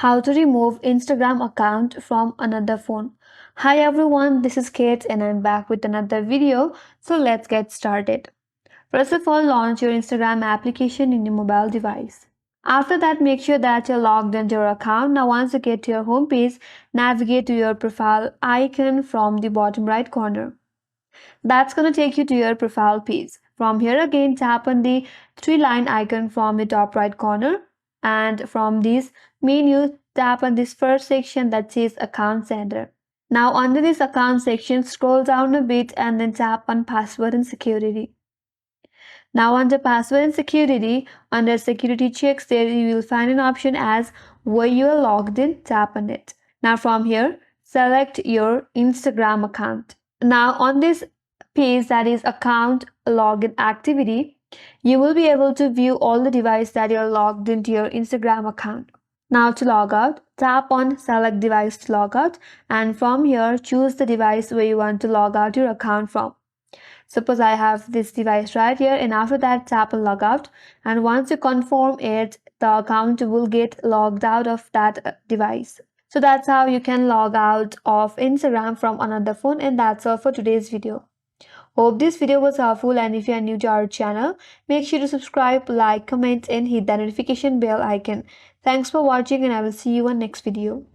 How to remove Instagram account from another phone. Hi everyone, this is Kate and I'm back with another video. So let's get started. First of all, launch your Instagram application in your mobile device. After that, make sure that you're logged into your account. Now once you get to your home page, navigate to your profile icon from the bottom right corner. That's going to take you to your profile page. From here again, tap on the three-line icon from the top right corner, and from this menu, tap on this first section that says Account Center. Now under this account section, scroll down a bit and then tap on Password and Security. Now under Password and Security, under Security Checks, there you will find an option as Where you are logged in, tap on it. Now from here, select your Instagram account. Now on this page that is account login activity, you will be able to view all the devices that you're logged into your Instagram account. Now to log out, tap on select device to log out, and from here choose the device where you want to log out your account from. Suppose I have this device right here, and after that tap on log out, and once you confirm it, the account will get logged out of that device. So that's how you can log out of Instagram from another phone, and that's all for today's video. Hope this video was helpful, and if you are new to our channel, make sure to subscribe, like, comment and hit the notification bell icon. Thanks for watching and I will see you on next video.